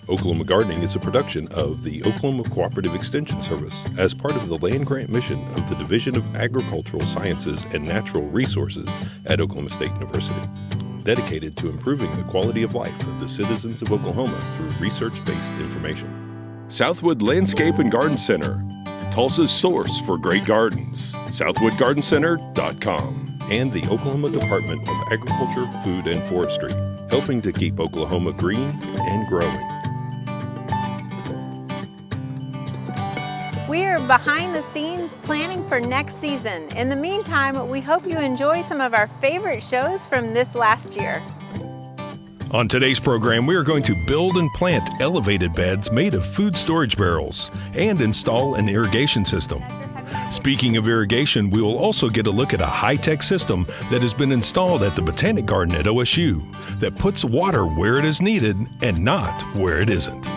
Oklahoma Gardening is a production of the Oklahoma Cooperative Extension Service as part of the land grant mission of the Division of Agricultural Sciences and Natural Resources at Oklahoma State University, dedicated to improving the quality of life of the citizens of Oklahoma through research-based information. Southwood Landscape and Garden Center, Tulsa's source for great gardens, southwoodgardencenter.com, and the Oklahoma Department of Agriculture, Food, and Forestry, helping to keep Oklahoma green and growing. We are behind the scenes planning for next season. In the meantime, we hope you enjoy some of our favorite shows from this last year. On today's program, we are going to build and plant elevated beds made of food storage barrels and install an irrigation system. Speaking of irrigation, we will also get a look at a high-tech system that has been installed at the Botanic Garden at OSU that puts water where it is needed and not where it isn't.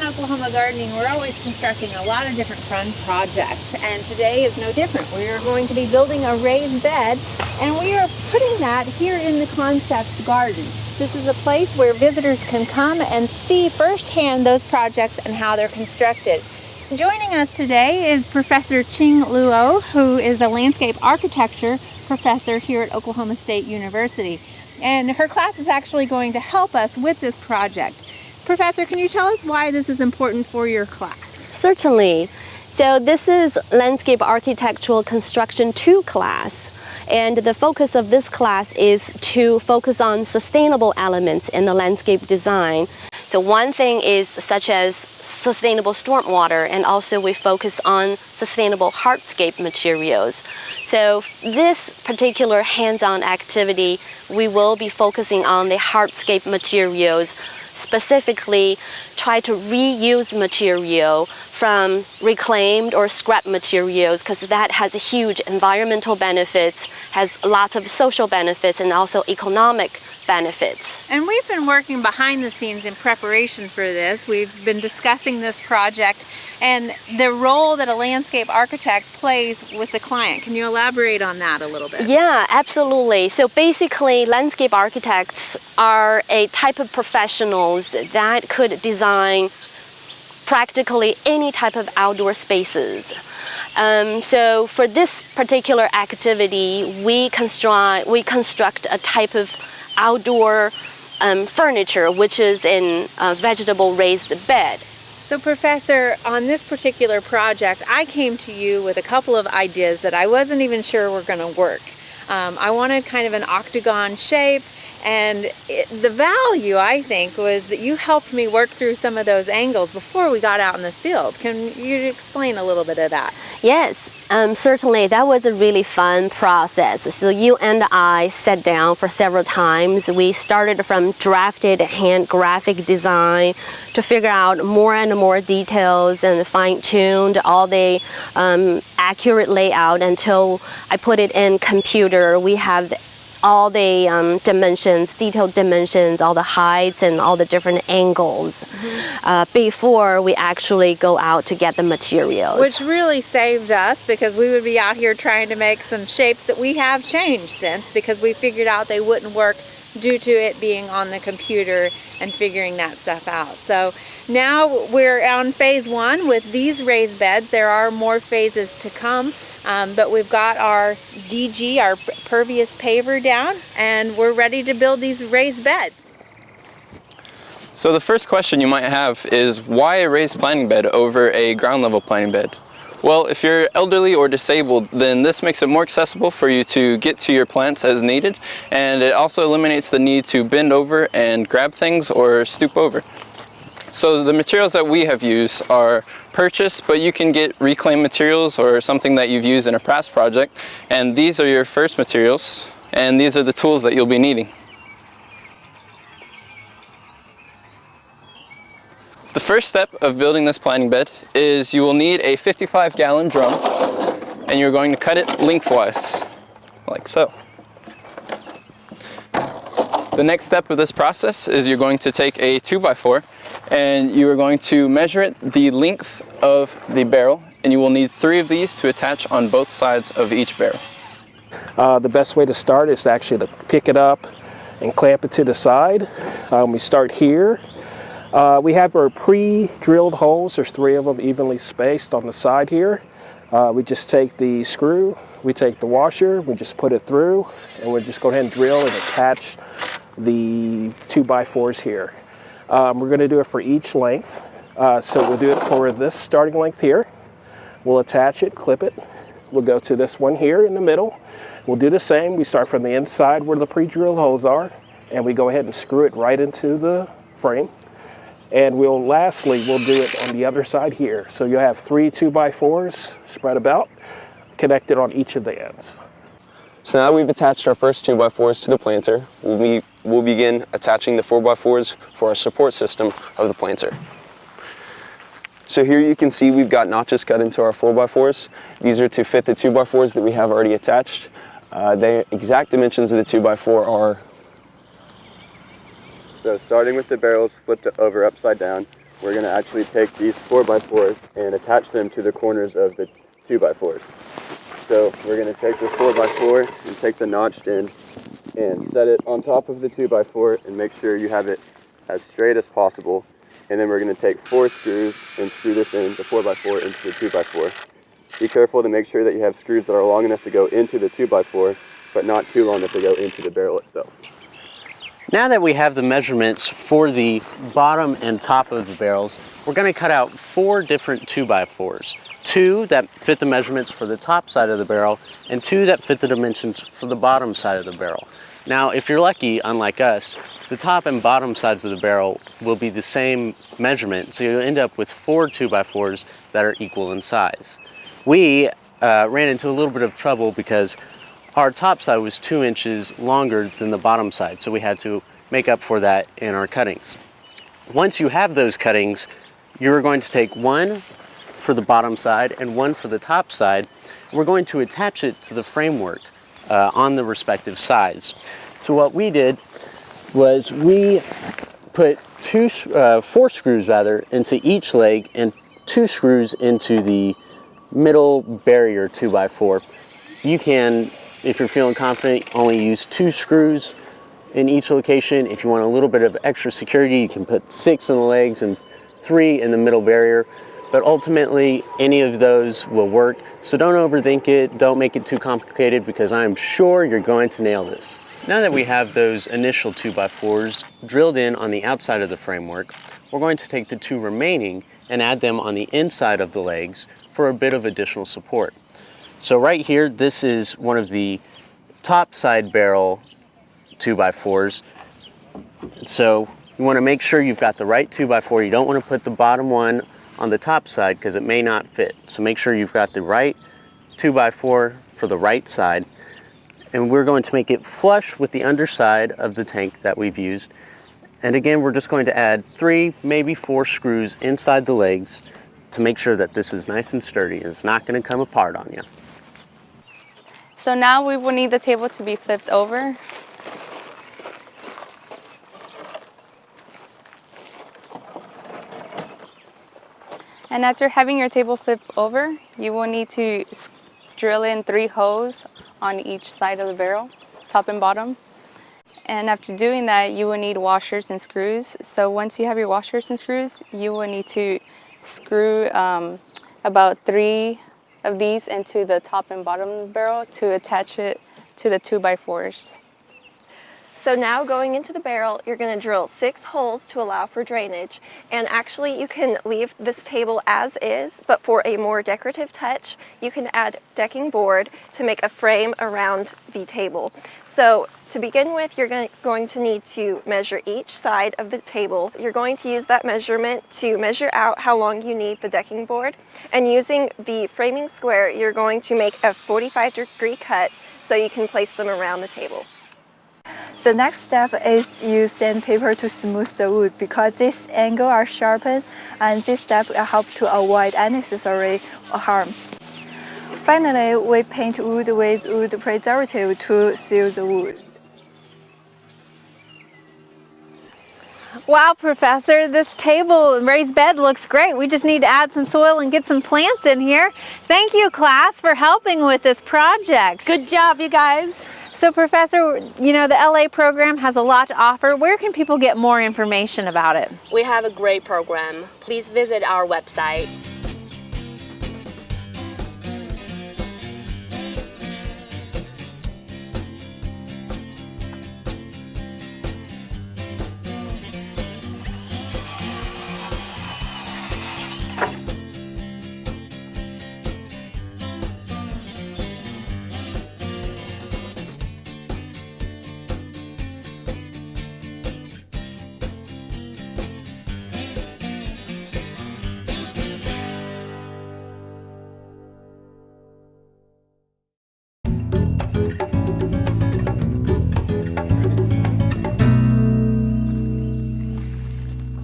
Oklahoma Gardening, we're always constructing a lot of different fun projects, and today is no different. We are going to be building a raised bed, and we are putting that here in the concept garden. This is a place where visitors can come and see firsthand those projects and how they're constructed. Joining us today is Professor Ching Luo, who is a landscape architecture professor here at Oklahoma State University, and her class is actually going to help us with this project. Professor, can you tell us why this is important for your class? Certainly. So this is Landscape Architectural Construction 2 class. And the focus of this class is to focus on sustainable elements in the landscape design. So one thing is such as sustainable stormwater, and also we focus on sustainable hardscape materials. So this particular hands-on activity, we will be focusing on the hardscape materials, specifically try to reuse material from reclaimed or scrap materials, because that has huge environmental benefits, has lots of social benefits, and also economic benefits. And we've been working behind the scenes in preparation for this. We've been discussing this project and the role that a landscape architect plays with the client. Can you elaborate on that a little bit? Yeah, absolutely. So basically, landscape architects are a type of professionals that could design practically any type of outdoor spaces. So for this particular activity, we construct a type of outdoor furniture, which is in a vegetable raised bed. So Professor, on this particular project, I came to you with a couple of ideas that I wasn't even sure were going to work. I wanted kind of an octagon shape, and the value, I think, was that you helped me work through some of those angles before we got out in the field. Can you explain a little bit of that? Yes, certainly. That was a really fun process. So you and I sat down for several times. We started from drafted hand graphic design to figure out more and more details and fine-tuned all the accurate layout until I put it in computer. We have all the dimensions, detailed dimensions, all the heights and all the different angles before we actually go out to get the materials. Which really saved us, because we would be out here trying to make some shapes that we have changed since, because we figured out they wouldn't work due to it being on the computer and figuring that stuff out. So now we're on phase 1 with these raised beds. There are more phases to come. But we've got our DG, our pervious paver down, and we're ready to build these raised beds. So the first question you might have is, why a raised planting bed over a ground level planting bed? Well, if you're elderly or disabled, then this makes it more accessible for you to get to your plants as needed, and it also eliminates the need to bend over and grab things or stoop over. So the materials that we have used are purchased, but you can get reclaimed materials or something that you've used in a past project. And these are your first materials, and these are the tools that you'll be needing. The first step of building this planting bed is you will need a 55-gallon drum. and you're going to cut it lengthwise, like so. The next step of this process is you're going to take a 2x4 and you are going to measure it the length of the barrel, and you will need 3 of these to attach on both sides of each barrel. The best way to start is actually to pick it up and clamp it to the side. We start here. We have our pre-drilled holes. There's 3 of them evenly spaced on the side here. We just take the screw, we take the washer, we just put it through, and we'll just go ahead and drill and attach the 2x4s here. We're going to do it for each length. So we'll do it for this starting length here. We'll attach it, clip it. We'll go to this one here in the middle. We'll do the same. We start from the inside where the pre-drilled holes are, and we go ahead and screw it right into the frame. And lastly, we'll do it on the other side here. So you'll have 3 2x4s spread about, connected on each of the ends. So now we've attached our first 2x4s to the planter, we'll begin attaching the 4x4s for our support system of the planter. So here you can see we've got notches cut into our 4x4s. These are to fit the 2x4s that we have already attached. The exact dimensions of the 2x4 are... So starting with the barrels flipped over upside down, we're going to actually take these 4x4s and attach them to the corners of the 2x4s. So we're going to take the 4x4 and take the notched end and set it on top of the 2x4 and make sure you have it as straight as possible. And then we're going to take 4 screws and screw this in, the 4x4 into the 2x4. Be careful to make sure that you have screws that are long enough to go into the 2x4, but not too long enough to go into the barrel itself. Now that we have the measurements for the bottom and top of the barrels, we're going to cut out 4 different 2x4s. 2 that fit the measurements for the top side of the barrel, and 2 that fit the dimensions for the bottom side of the barrel. Now, if you're lucky, unlike us, the top and bottom sides of the barrel will be the same measurement, so you'll end up with 4 2x4s that are equal in size. We ran into a little bit of trouble because our top side was 2 inches longer than the bottom side, so we had to make up for that in our cuttings. Once you have those cuttings, you're going to take 1 for the bottom side and 1 for the top side. We're going to attach it to the framework on the respective sides. So what we did was we put 4 screws into each leg and 2 screws into the middle barrier 2x4. You can, if you're feeling confident, only use 2 screws in each location. If you want a little bit of extra security, you can put 6 in the legs and 3 in the middle barrier. But ultimately, any of those will work. So don't overthink it, don't make it too complicated, because I'm sure you're going to nail this. Now that we have those initial 2x4s drilled in on the outside of the framework, we're going to take the 2 remaining and add them on the inside of the legs for a bit of additional support. So right here, this is one of the top side barrel 2x4s. So you want to make sure you've got the right 2x4. You don't want to put the bottom one on the top side because it may not fit. So make sure you've got the right 2x4 for the right side. And we're going to make it flush with the underside of the tank that we've used. And again, we're just going to add 3, maybe 4 screws inside the legs to make sure that this is nice and sturdy and it's not going to come apart on you. So now we will need the table to be flipped over. And after having your table flipped over, you will need to drill in 3 holes on each side of the barrel, top and bottom. And after doing that, you will need washers and screws. So once you have your washers and screws, you will need to screw about 3 of these into the top and bottom of the barrel to attach it to the 2x4s. So now going into the barrel, you're going to drill 6 holes to allow for drainage. And actually you can leave this table as is, but for a more decorative touch, you can add decking board to make a frame around the table. So to begin with, you're going to need to measure each side of the table. You're going to use that measurement to measure out how long you need the decking board. And using the framing square, you're going to make a 45-degree cut so you can place them around the table. The next step is use sandpaper to smooth the wood because this angle are sharpened, and this step will help to avoid unnecessary harm. Finally, we paint wood with wood preservative to seal the wood. Wow, Professor, this table and raised bed looks great. We just need to add some soil and get some plants in here. Thank you, class, for helping with this project. Good job, you guys. So, Professor, you know, the LA program has a lot to offer. Where can people get more information about it? We have a great program. Please visit our website.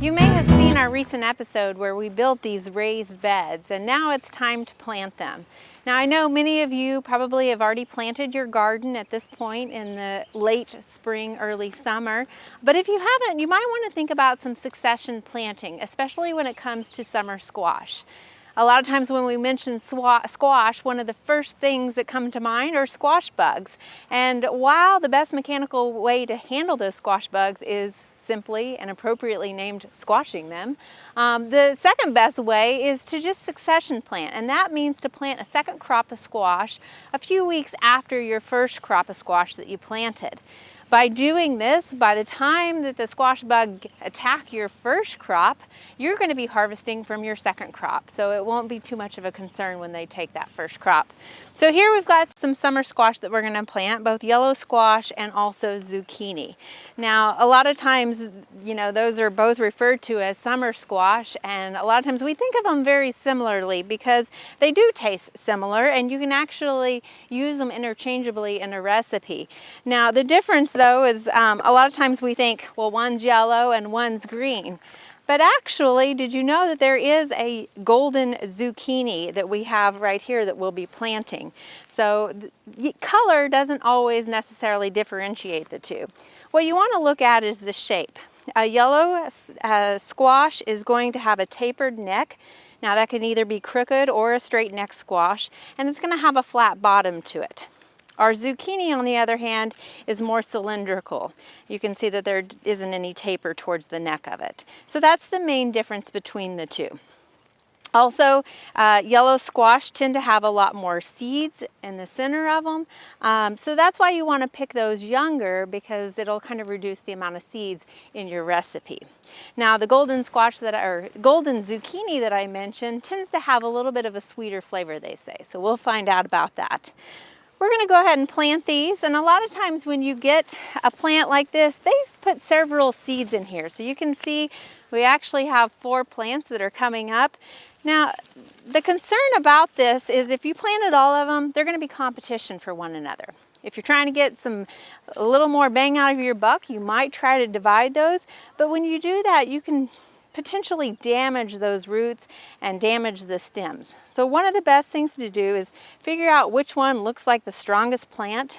You may have seen our recent episode where we built these raised beds, and now it's time to plant them. Now, I know many of you probably have already planted your garden at this point in the late spring, early summer, but if you haven't, you might want to think about some succession planting, especially when it comes to summer squash. A lot of times when we mention squash, one of the first things that come to mind are squash bugs. And while the best mechanical way to handle those squash bugs is simply and appropriately named squashing them, the second best way is to just succession plant, and that means to plant a second crop of squash a few weeks after your first crop of squash that you planted. By doing this, by the time that the squash bug attack your first crop, you're going to be harvesting from your second crop, so it won't be too much of a concern when they take that first crop. So here we've got some summer squash that we're going to plant, both yellow squash and also zucchini. Now, a lot of times, you know, those are both referred to as summer squash, and a lot of times we think of them very similarly because they do taste similar, and you can actually use them interchangeably in a recipe. Now, the difference though is a lot of times we think, well, one's yellow and one's green. But actually, did you know that there is a golden zucchini that we have right here that we'll be planting? So color doesn't always necessarily differentiate the two. What you want to look at is the shape. A yellow squash is going to have a tapered neck. Now that can either be crooked or a straight neck squash, and it's going to have a flat bottom to it. Our zucchini, on the other hand, is more cylindrical. You can see that there isn't any taper towards the neck of it. So that's the main difference between the two. Also, yellow squash tend to have a lot more seeds in the center of them. So that's why you want to pick those younger, because it'll kind of reduce the amount of seeds in your recipe. Now, the golden zucchini that I mentioned tends to have a little bit of a sweeter flavor, they say. So we'll find out about that. We're going to go ahead and plant these, and a lot of times when you get a plant like this, they put several seeds in here. So you can see we actually have 4 plants that are coming up. Now, the concern about this is if you planted all of them, they're going to be competition for one another. If you're trying to get a little more bang out of your buck, you might try to divide those, but when you do that, you can potentially damage those roots and damage the stems. So one of the best things to do is figure out which one looks like the strongest plant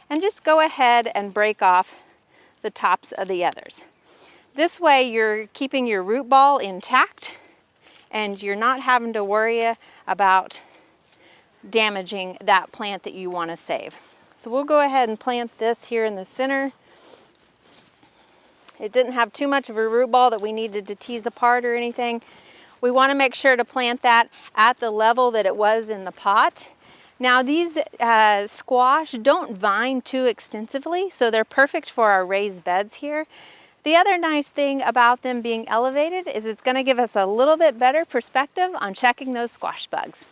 and just go ahead and break off the tops of the others. This way you're keeping your root ball intact and you're not having to worry about damaging that plant that you want to save. So we'll go ahead and plant this here in the center. It didn't have too much of a root ball that we needed to tease apart or anything. We want to make sure to plant that at the level that it was in the pot. Now these squash don't vine too extensively, so they're perfect for our raised beds here. The other nice thing about them being elevated is it's going to give us a little bit better perspective on checking those squash bugs.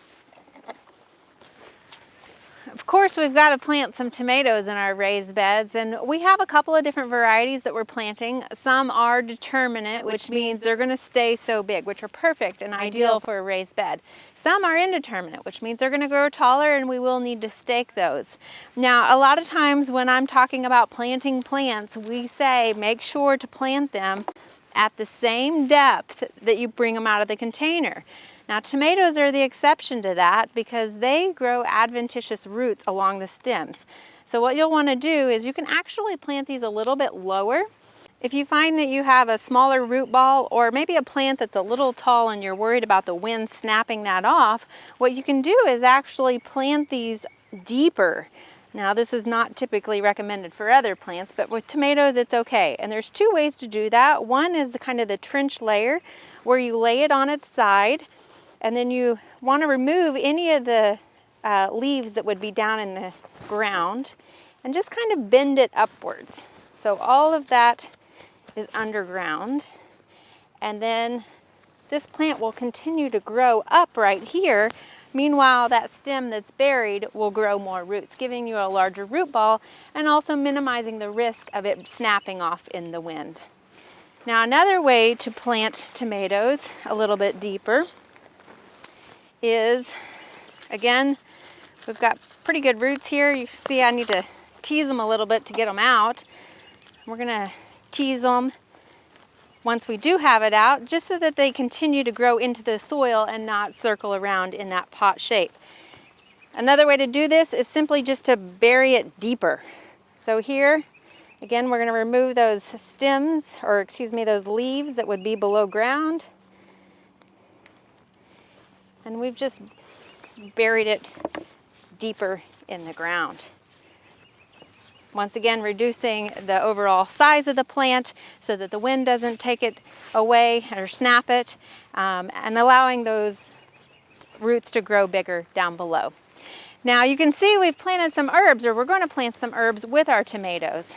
Of course, we've got to plant some tomatoes in our raised beds, and we have a couple of different varieties that we're planting. Some are determinate, which means they're going to stay so big, which are perfect and ideal for a raised bed. Some are indeterminate, which means they're going to grow taller and we will need to stake those. Now, a lot of times when I'm talking about planting plants, we say make sure to plant them at the same depth that you bring them out of the container. Now tomatoes are the exception to that because they grow adventitious roots along the stems. So what you'll want to do is you can actually plant these a little bit lower. If you find that you have a smaller root ball or maybe a plant that's a little tall and you're worried about the wind snapping that off, what you can do is actually plant these deeper. Now this is not typically recommended for other plants, but with tomatoes it's okay. And there's two ways to do that. One is kind of the trench layer where you lay it on its side, and then you want to remove any of the leaves that would be down in the ground and just kind of bend it upwards. So all of that is underground, and then this plant will continue to grow up right here. Meanwhile, that stem that's buried will grow more roots, giving you a larger root ball and also minimizing the risk of it snapping off in the wind. Now another way to plant tomatoes a little bit deeper is, again, we've got pretty good roots here. You see I need to tease them a little bit to get them out. We're gonna tease them once we do have it out, just so that they continue to grow into the soil and not circle around in that pot shape. Another way to do this is simply just to bury it deeper. So here, again, we're gonna remove those stems, or excuse me, those leaves that would be below ground. And we've just buried it deeper in the ground. Once again, reducing the overall size of the plant so that the wind doesn't take it away or snap it, and allowing those roots to grow bigger down below. Now you can see we've planted some herbs, or we're going to plant some herbs with our tomatoes.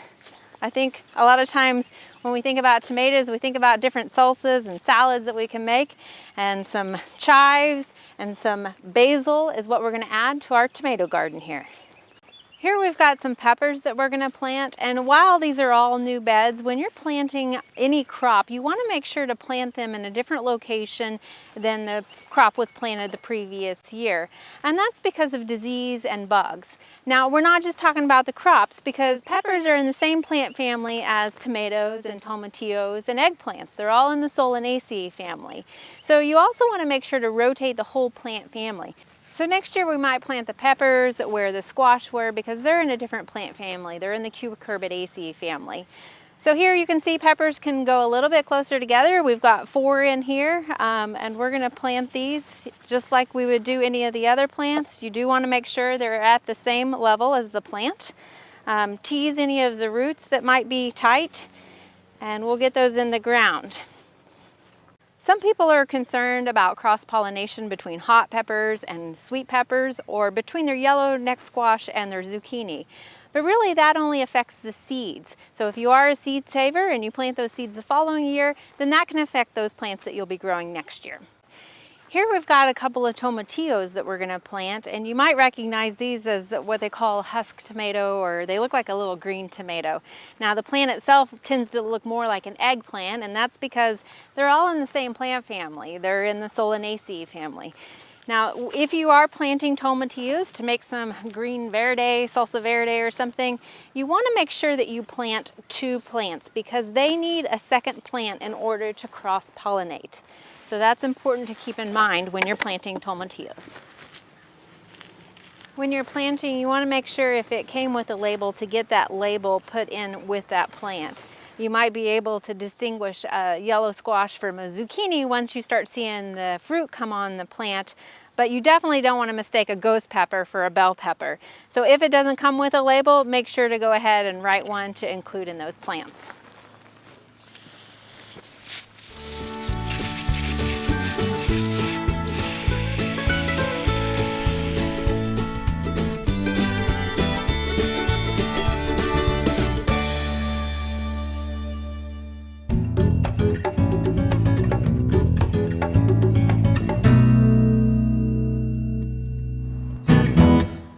I think a lot of times when we think about tomatoes, we think about different salsas and salads that we can make, and some chives and some basil is what we're going to add to our tomato garden here. Here we've got some peppers that we're going to plant, and while these are all new beds, when you're planting any crop, you want to make sure to plant them in a different location than the crop was planted the previous year. And that's because of disease and bugs. Now we're not just talking about the crops, because peppers are in the same plant family as tomatoes and tomatillos and eggplants. They're all in the Solanaceae family. So you also want to make sure to rotate the whole plant family. So next year we might plant the peppers where the squash were, because they're in a different plant family. They're in the Cucurbitaceae family. So here you can see peppers can go a little bit closer together. We've got 4 in here, and we're going to plant these just like we would do any of the other plants. You do want to make sure they're at the same level as the plant. Tease any of the roots that might be tight, and we'll get those in the ground. Some people are concerned about cross-pollination between hot peppers and sweet peppers, or between their yellow neck squash and their zucchini. But really that only affects the seeds. So if you are a seed saver and you plant those seeds the following year, then that can affect those plants that you'll be growing next year. Here we've got a couple of tomatillos that we're going to plant, and you might recognize these as what they call husk tomato, or they look like a little green tomato. Now the plant itself tends to look more like an eggplant, and that's because they're all in the same plant family. They're in the Solanaceae family. Now if you are planting tomatillos to make some green verde, salsa verde or something, you want to make sure that you plant 2 plants, because they need a second plant in order to cross-pollinate. So that's important to keep in mind when you're planting tomatillos. When you're planting, you want to make sure if it came with a label to get that label put in with that plant. You might be able to distinguish a yellow squash from a zucchini once you start seeing the fruit come on the plant, but you definitely don't want to mistake a ghost pepper for a bell pepper. So if it doesn't come with a label, make sure to go ahead and write one to include in those plants.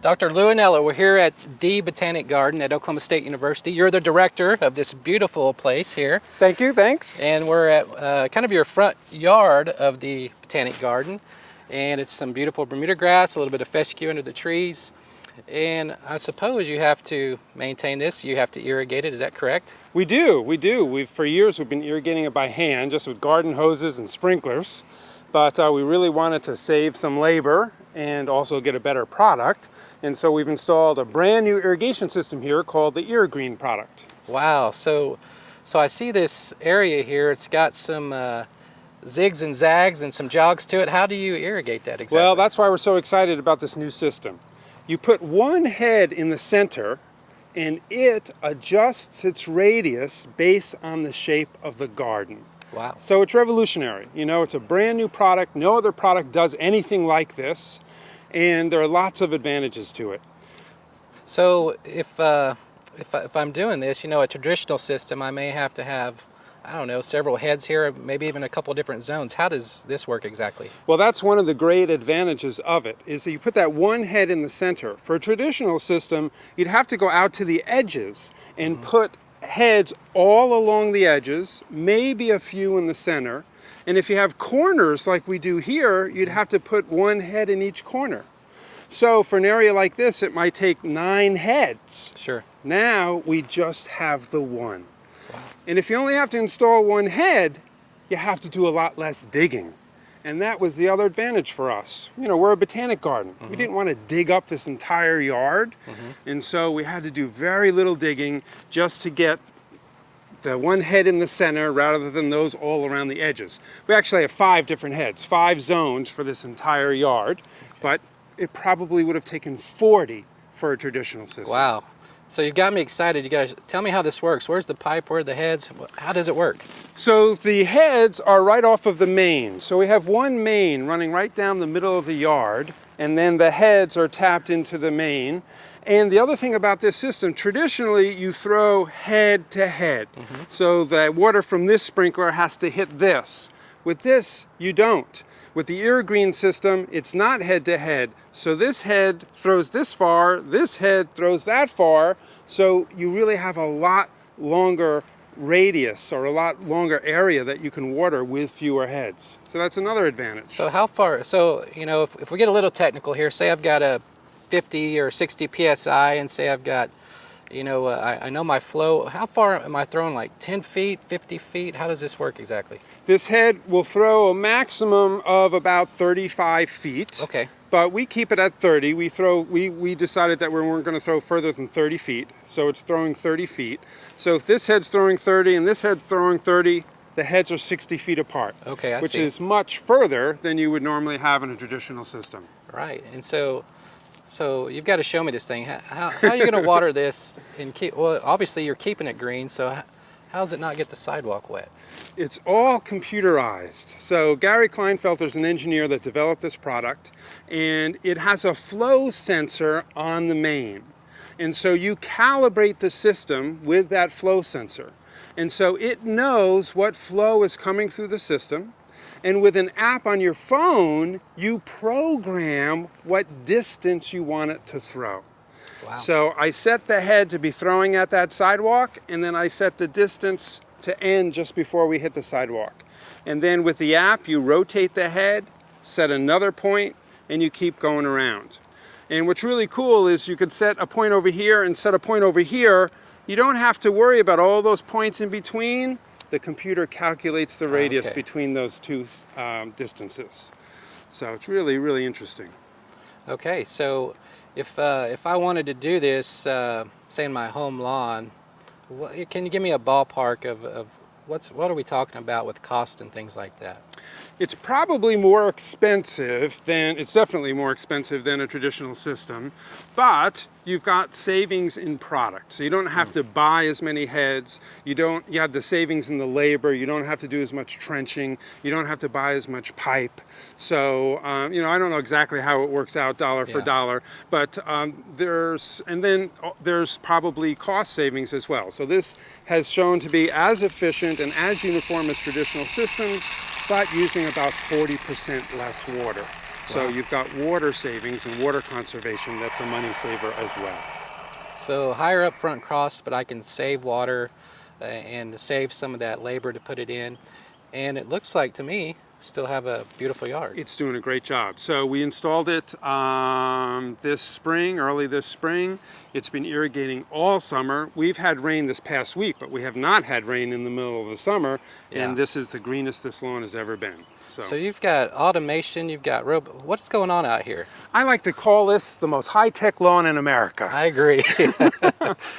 Dr. Luanella, we're here at the Botanic Garden at Oklahoma State University. You're the director of this beautiful place here. Thank you, thanks. And we're at kind of your front yard of the Botanic Garden. And it's some beautiful Bermuda grass, a little bit of fescue under the trees. And I suppose you have to maintain this, you have to irrigate it, is that correct? We do. For years we've been irrigating it by hand, just with garden hoses and sprinklers. but we really wanted to save some labor and also get a better product. And so we've installed a brand new irrigation system here called the irrigation product. Wow, so I see this area here, it's got some zigs and zags and some jogs to it. How do you irrigate that exactly? Well, that's why we're so excited about this new system. You put one head in the center and it adjusts its radius based on the shape of the garden. Wow. So it's revolutionary. You know, it's a brand new product. No other product does anything like this, and there are lots of advantages to it. So if I'm doing this, you know, a traditional system, I may have to have, I don't know, several heads here, maybe even a couple different zones. How does this work exactly? Well, that's one of the great advantages of it, is that you put that one head in the center. For a traditional system, you'd have to go out to the edges and put heads all along the edges, maybe a few in the center. And if you have corners like we do here, you'd have to put one head in each corner. So for an area like this, it might take 9 heads. Sure. Now we just have the one. Wow. And if you only have to install one head, you have to do a lot less digging. And that was the other advantage for us. You know, we're a botanic garden. We didn't want to dig up this entire yard. And so we had to do very little digging just to get the one head in the center rather than those all around the edges. We actually have 5 different heads, 5 zones for this entire yard, but it probably would have taken 40 for a traditional system. Wow. So you've got me excited. You guys, tell me how this works. Where's the pipe? Where are the heads? How does it work? So the heads are right off of the main. So we have one main running right down the middle of the yard, and then the heads are tapped into the main. And the other thing about this system, traditionally you throw head to head. So the water from this sprinkler has to hit this. With this, you don't. With the irrigation system, it's not head to head. So this head throws this far, this head throws that far. So you really have a lot longer radius or a lot longer area that you can water with fewer heads. So that's another advantage. So how far, so, you know, if we get a little technical here, say I've got a 50 or 60 PSI and say I've got, you know, I know my flow. How far am I throwing, like 10 feet, 50 feet? How does this work exactly? This head will throw a maximum of about 35 feet. Okay. But we keep it at 30. We decided that we weren't going to throw further than 30 feet. So it's throwing 30 feet. So if this head's throwing 30 and this head's throwing 30, the heads are 60 feet apart. Okay, I see. Which is much further than you would normally have in a traditional system. Right. And so you've got to show me this thing. How are you going to water this and keep, well, obviously you're keeping it green, so how does it not get the sidewalk wet? It's all computerized. So Gary Kleinfelter's an engineer that developed this product, and it has a flow sensor on the main. And so you calibrate the system with that flow sensor. And so it knows what flow is coming through the system. And with an app on your phone, you program what distance you want it to throw. Wow. So I set the head to be throwing at that sidewalk, and then I set the distance to end just before we hit the sidewalk. And then with the app, you rotate the head, set another point, and you keep going around. And what's really cool is you could set a point over here and set a point over here. You don't have to worry about all those points in between. The computer calculates the radius between those two distances. So it's really, really interesting. Okay, so if I wanted to do this, say in my home lawn, can you give me a ballpark of what are we talking about with cost and things like that? It's probably more expensive than, it's definitely more expensive than a traditional system, but you've got savings in product. So you don't have to buy as many heads, you have the savings in the labor, you don't have to do as much trenching, you don't have to buy as much pipe. So, you know, I don't know exactly how it works out dollar for dollar, but there's probably cost savings as well. So this has shown to be as efficient and as uniform as traditional systems, but using about 40% less water. So you've got water savings and water conservation. That's a money saver as well. So higher upfront costs, but I can save water and save some of that labor to put it in. And it looks like to me still have a beautiful yard. It's doing a great job. So we installed it this spring, early this spring. It's been irrigating all summer. We've had rain this past week, but we have not had rain in the middle of the summer. And this is the greenest this lawn has ever been. So you've got automation, you've got what's going on out here? I like to call this the most high-tech lawn in America. I agree.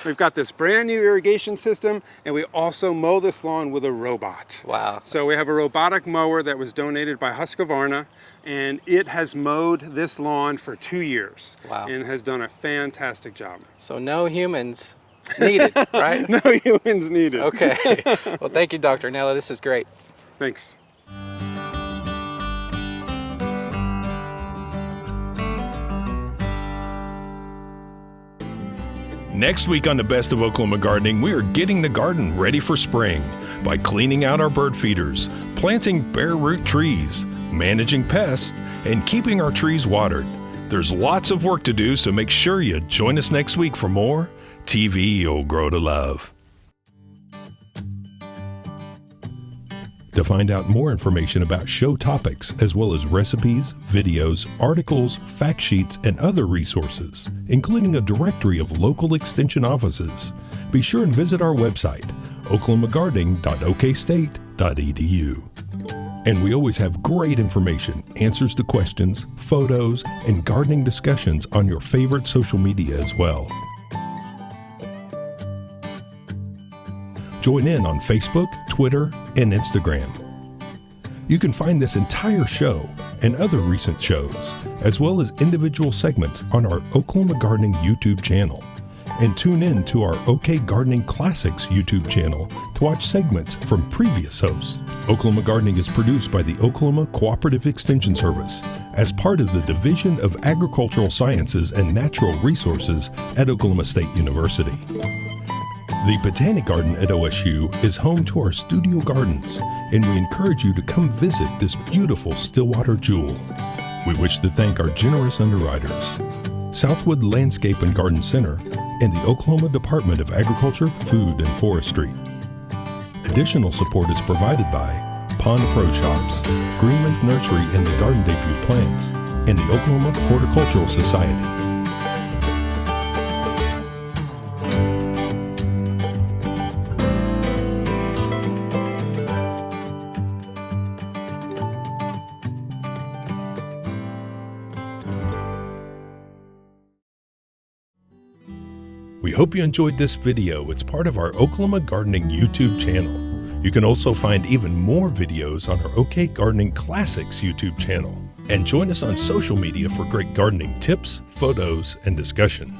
We've got this brand new irrigation system, and we also mow this lawn with a robot. Wow. So we have a robotic mower that was donated by Husqvarna, and it has mowed this lawn for 2 years. Wow. And has done a fantastic job. So no humans needed, right? No humans needed. Okay. Well, thank you, Dr. Nella. This is great. Thanks. Next week on the Best of Oklahoma Gardening, we are getting the garden ready for spring by cleaning out our bird feeders, planting bare root trees, managing pests, and keeping our trees watered. There's lots of work to do, so make sure you join us next week for more TV You'll Grow to Love. To find out more information about show topics, as well as recipes, videos, articles, fact sheets, and other resources, including a directory of local extension offices, be sure and visit our website, oklahomagardening.okstate.edu. And we always have great information, answers to questions, photos, and gardening discussions on your favorite social media as well. Join in on Facebook, Twitter, and Instagram. You can find this entire show and other recent shows, as well as individual segments on our Oklahoma Gardening YouTube channel. And tune in to our OK Gardening Classics YouTube channel to watch segments from previous hosts. Oklahoma Gardening is produced by the Oklahoma Cooperative Extension Service as part of the Division of Agricultural Sciences and Natural Resources at Oklahoma State University. The Botanic Garden at OSU is home to our studio gardens, and we encourage you to come visit this beautiful Stillwater jewel. We wish to thank our generous underwriters, Southwood Landscape and Garden Center, and the Oklahoma Department of Agriculture, Food, and Forestry. Additional support is provided by Pond Pro Shops, Greenleaf Nursery and the Garden Debut Plants, and the Oklahoma Horticultural Society. We hope you enjoyed this video. It's part of our Oklahoma Gardening YouTube channel. You can also find even more videos on our OK Gardening Classics YouTube channel. And join us on social media for great gardening tips, photos, and discussion.